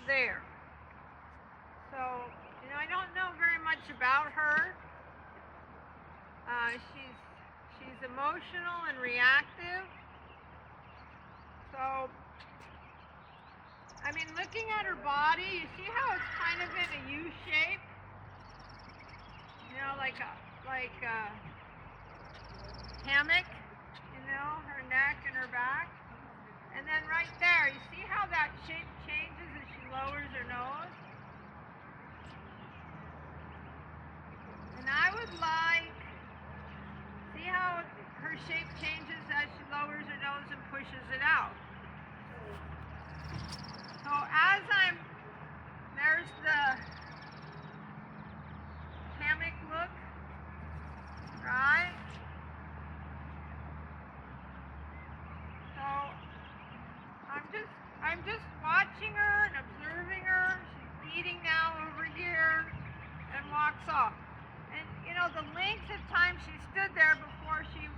there. So, I don't know very much about her. She's emotional and reactive. So, looking at her body, you see how it's kind of in a U shape? Like a hammock, her neck and her back. And then right there, you see how that shape changes as she lowers her nose? And I would see how her shape changes as she lowers her nose and pushes it out. So there's the hammock look, right? So I'm just watching her and observing her. She's feeding now over here and walks off. And the length of time she stood there before she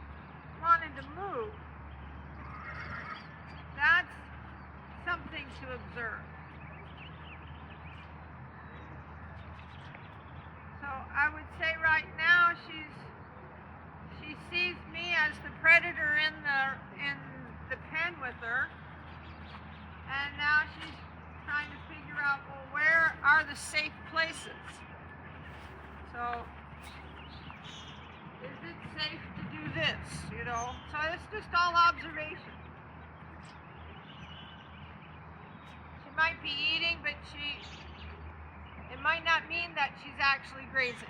wanted to move, that's something to observe. So I would say right now she sees me as the predator in the pen with her, and now she's trying to figure out, well, where are the safe places? So is it safe to do this? So it's just all observation. She might be eating, but it might not mean that she's actually grazing.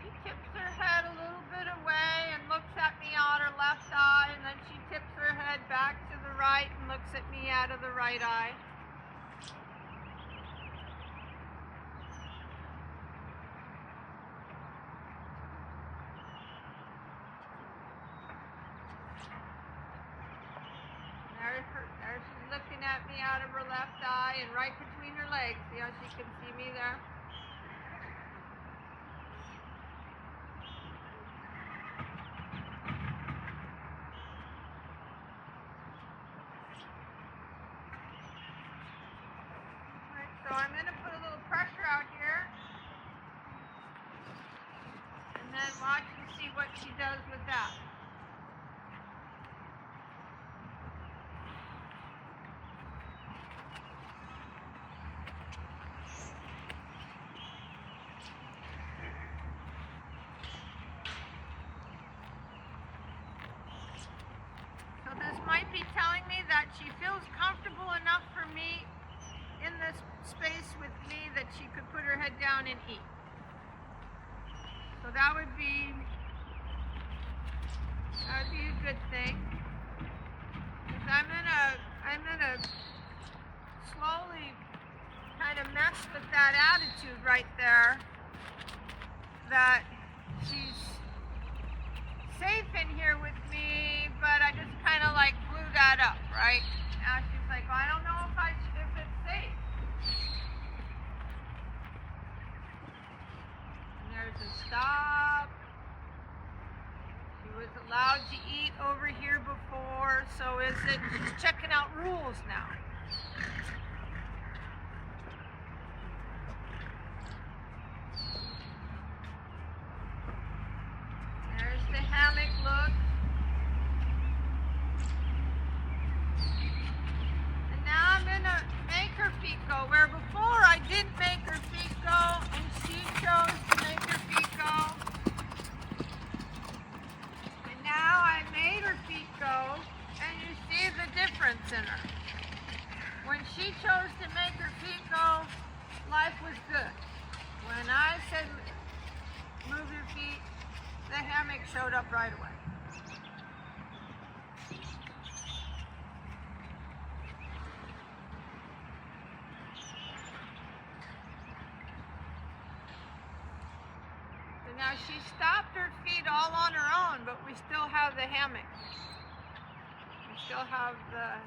She tips her head a little bit away and looks at me out her left eye, and then she tips her head back to the right and looks at me out of the right eye. There she's looking at me out of her left eye and right between her legs. See how she can see me there? So I'm going to put a little pressure out here and then watch and see what she does with that. So this might be telling me that she feels comfortable enough for me in this space with me that she could put her head down and eat. So that would be a good thing. Because I'm gonna slowly kind of mess with that attitude right there, that she's safe in here with me, but I just kind of blew that up, right? Now she's like, well, I don't know if it's safe. And there's a stop. She was allowed to eat over here before, so she's checking out rules now. There's the hammock look. And now I'm gonna make her feet go, where before I didn't make her feet go, and she chose to make her feet go. And now I made her feet go, and you see the difference in her. When she chose to make her feet go, life was good. When I said move your feet, the hammock showed up right away. So now she stopped her feet all on her own, but we still have the hammock. We still have the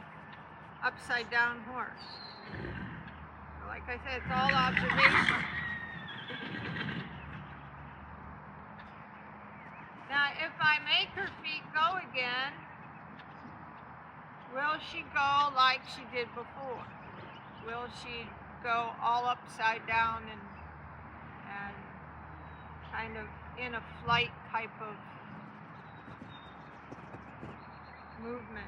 upside down horse. So like I said, it's all observation. Now, if I make her feet go again, will she go like she did before? Will she go all upside down and kind of in a flight type of movement?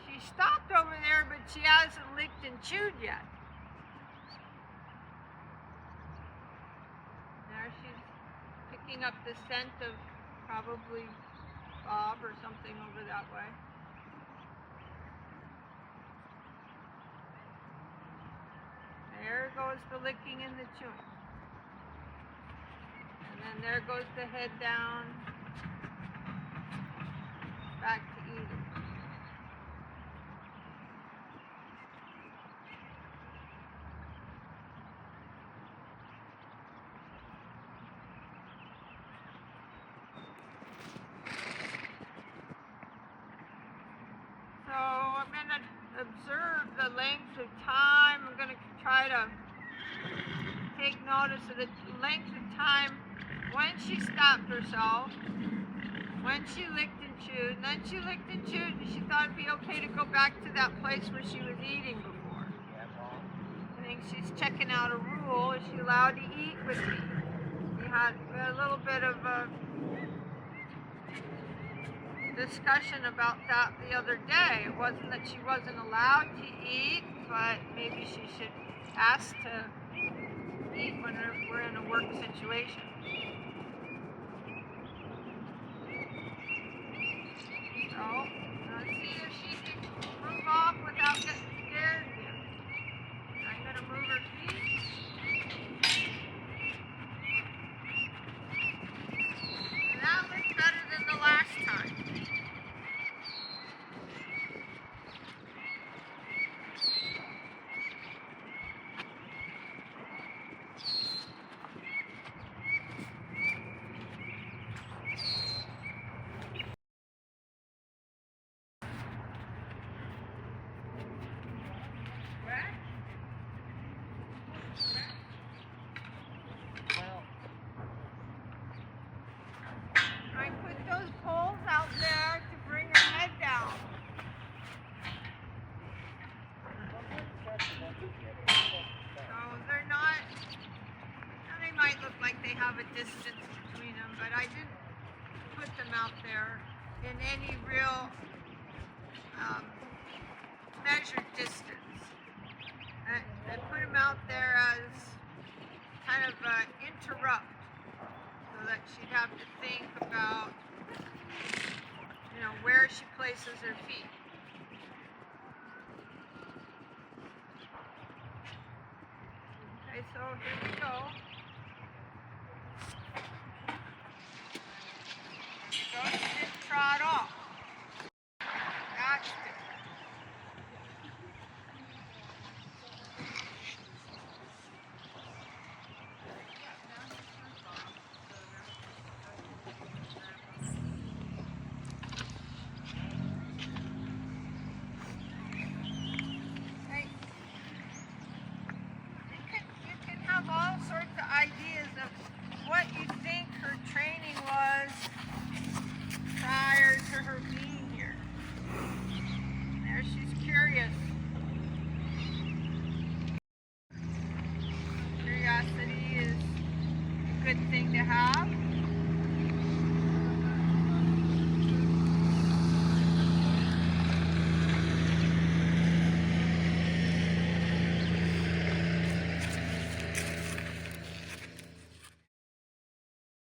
She stopped over there, but she hasn't licked and chewed yet. There she's picking up the scent of probably Bob or something over that way. There goes the licking and the chewing. And then there goes the head down, back to eating. So I'm going to observe the length of time. I'm going to try to take notice of the length of time when she stopped herself, when she licked and chewed, and then she licked and chewed, and she thought it'd be okay to go back to that place where she was eating before. I think she's checking out a rule. Is she allowed to eat with me? We had a little bit of a discussion about that the other day. It wasn't that she wasn't allowed to eat, but maybe she should ask to eat when we're in a work situation. So, let's see if she can move off without getting scared again. I'm going to move her feet. And that looks better than the last time. I put those poles out there to bring her head down. So they're not, they might look like they have a distance between them, but I didn't put them out there in any real measured distance. I put them out there as kind of interrupt, so that she'd have to think about, where she places her feet. Okay, so here we go. So she didn't trot off. That's good. All sorts of ideas of what you think her training was prior to her being here. There, she's curious. Curiosity is a good thing to have.